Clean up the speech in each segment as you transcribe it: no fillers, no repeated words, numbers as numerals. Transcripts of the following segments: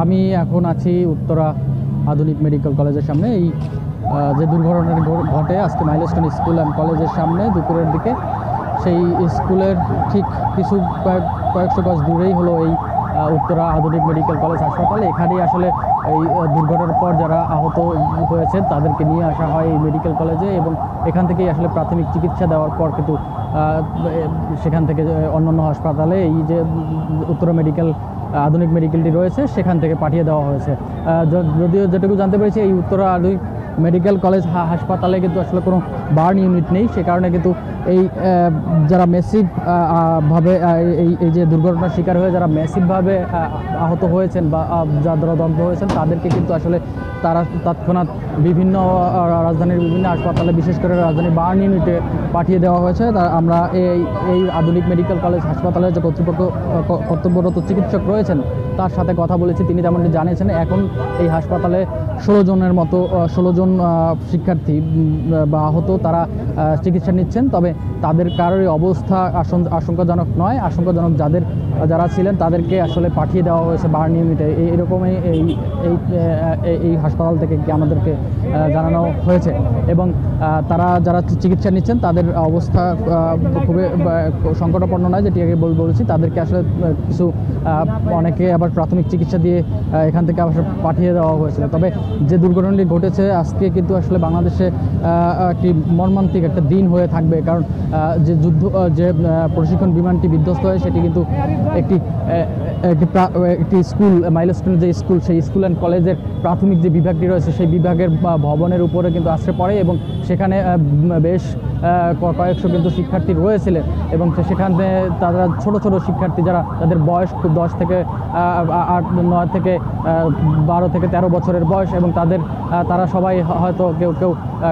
আমি এখন আছি উত্তরা আধুনিক মেডিকেল কলেজের সামনে। এই যে দুর্ঘটনাটি ঘটে আজকে মাইলস্টোন স্কুল অ্যান্ড কলেজের সামনে দুপুরের দিকে, সেই স্কুলের ঠিক কয়েকশো গজ দূরেই হলো এই উত্তরা আধুনিক মেডিকেল কলেজ হাসপাতাল। এখানেই আসলে এই দুর্ঘটনার পর যারা আহত হয়েছে তাদেরকে নিয়ে আসা হয় এই মেডিকেল কলেজে, এবং এখান থেকেই আসলে প্রাথমিক চিকিৎসা দেওয়ার পর কিন্তু সেখান থেকে অন্যান্য হাসপাতালে এই যে উত্তরা আধুনিক মেডিকেলটি রয়েছে সেখান থেকে পাঠিয়ে দেওয়া হয়েছে। যদিও যেটুকু জানতে পেরেছি, এই উত্তরা আধুনিক মেডিকেল কলেজ হাসপাতালে কিন্তু আসলে কোনো বার্ন ইউনিট নেই, সে কারণে কিন্তু এই যারা ম্যাসিভ ভাবে এই যে দুর্ঘটনার শিকার হয়ে যারা ম্যাসিভভাবে আহত হয়েছেন বা যারা দগ্ধ হয়েছেন তাদেরকে কিন্তু আসলে তারা তৎক্ষণাৎ বিভিন্ন রাজধানীর বিভিন্ন হাসপাতালে, বিশেষ করে রাজধানীর বার্ন ইউনিটে পাঠিয়ে দেওয়া হয়েছে। আমরা এই আধুনিক মেডিকেল কলেজ হাসপাতালের যে কর্তব্যরত চিকিৎসক রয়েছেন তার সাথে কথা বলেছি। তিনি তেমনটি জানিয়েছেন এখন এই হাসপাতালে 16 জন শিক্ষার্থী বা আহত তারা চিকিৎসা নিচ্ছেন, তবে তাদের কারোরই অবস্থা আশঙ্কাজনক নয়। আশঙ্কাজনক যারা ছিলেন তাদেরকে আসলে পাঠিয়ে দেওয়া হয়েছে বার্ন ইউনিটে। এইরকমই এই হাসপাতাল থেকে আমাদেরকে জানানো হয়েছে, এবং তারা যারা চিকিৎসা নিচ্ছেন তাদের অবস্থা খুবই সংকটাপন্ন নয়, যেটি আগে বলেছি। তাদেরকে আসলে অনেকে আবার প্রাথমিক চিকিৎসা দিয়ে এখান থেকে আবার পাঠিয়ে দেওয়া হয়েছিল। তবে যে দুর্ঘটনাটি ঘটেছে আজকে কিন্তু আসলে বাংলাদেশে একটি মর্মান্তিক একটা দিন হয়ে থাকবে, কারণ যে প্রশিক্ষণ বিমানটি বিধ্বস্ত হয় সেটি কিন্তু একটি স্কুল, মাইলস্টোনের যে স্কুল, সেই স্কুল অ্যান্ড কলেজের প্রাথমিক যে বিভাগটি রয়েছে সেই বিভাগের ভবনের উপরে কিন্তু আশ্রয় পড়ে, এবং সেখানে বেশ কয়েকশো কিন্তু শিক্ষার্থী রয়েছিলেন, এবং সেখানে তারা ছোট শিক্ষার্থী যাদের বয়স খুব 10 থেকে 8, 9 থেকে 12 থেকে 13 বছরের বয়স, এবং তারা সবাই হয়তো কেউ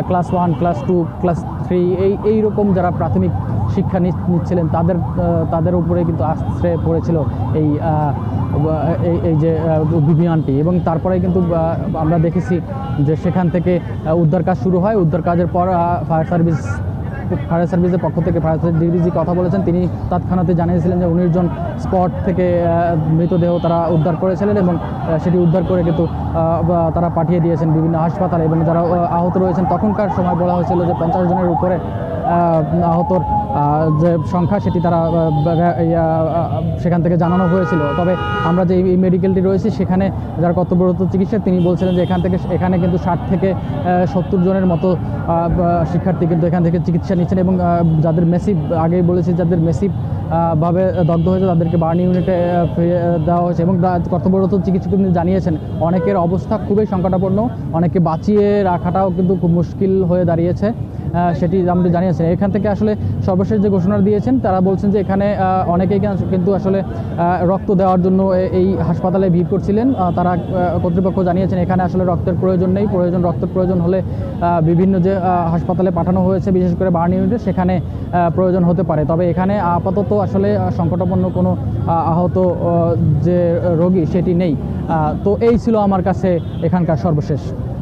ক্লাস 1, ক্লাস 2, ক্লাস 3 এইরকম যারা প্রাথমিক শিক্ষা নিচ্ছিলেন তাদের উপরে কিন্তু আশ্রয় পড়েছিল এই যে বিমানটি। এবং তারপরে কিন্তু আমরা দেখেছি যে সেখান থেকে উদ্ধার কাজ শুরু হয়। উদ্ধার কাজের পর ফায়ার সার্ভিসের পক্ষ থেকে ফায়ার ডিভিজি কথা বলেছেন। তিনি তৎক্ষণাৎ জানিয়েছিলেন যে 19 জন স্পট থেকে মৃতদেহ তারা উদ্ধার করেছিলেন, এবং সেটি উদ্ধার করে কিন্তু তারা পাঠিয়ে দিয়েছেন বিভিন্ন হাসপাতালে। এবং যারা আহত রয়েছেন তখনকার সময় বলা হয়েছিল যে 50 জনের উপরে আহতর যে সংখ্যা সেটি তারা সেখান থেকে জানানো হয়েছিল। তবে আমরা যে এই মেডিকেলটি রয়েছে সেখানে যারা কর্তব্যরত চিকিৎসক তিনি বলছিলেন যে এখানে কিন্তু 60 থেকে 70 জনের মতো শিক্ষার্থী কিন্তু এখান থেকে চিকিৎসা নিচ্ছেন, এবং যাদের মেসিভ, আগেই বলেছি যাদের মেসিভ ভাবে দগ্ধ হয়েছে তাদেরকে বার্ন ইউনিটে ফিরিয়ে দেওয়া হয়েছে। এবং কর্তব্যরত চিকিৎসক কিন্তু জানিয়েছেন অনেকের অবস্থা খুবই সংকটাপন্ন, অনেকে বাঁচিয়ে রাখাটাও কিন্তু খুব মুশকিল হয়ে দাঁড়িয়েছে, সেটি আমরা জানিয়েছেন। এখান থেকে আসলে সর্বশেষ যে ঘোষণা দিয়েছেন তারা বলছেন যে এখানে অনেকেই কিন্তু আসলে রক্ত দেওয়ার জন্য এই হাসপাতালে ভিড় করছিলেন। তারা কর্তৃপক্ষ জানিয়েছেন এখানে আসলে রক্তের প্রয়োজন নেই, রক্তের প্রয়োজন হলে বিভিন্ন যে হাসপাতালে পাঠানো হয়েছে বিশেষ করে বার্ন ইউনিটে সেখানে প্রয়োজন হতে পারে। তবে এখানে আপাতত আসলে সংকটাপন্ন কোনো আহত যে রোগী সেটি নেই। তো এই ছিল আমার কাছে এখানকার সর্বশেষ।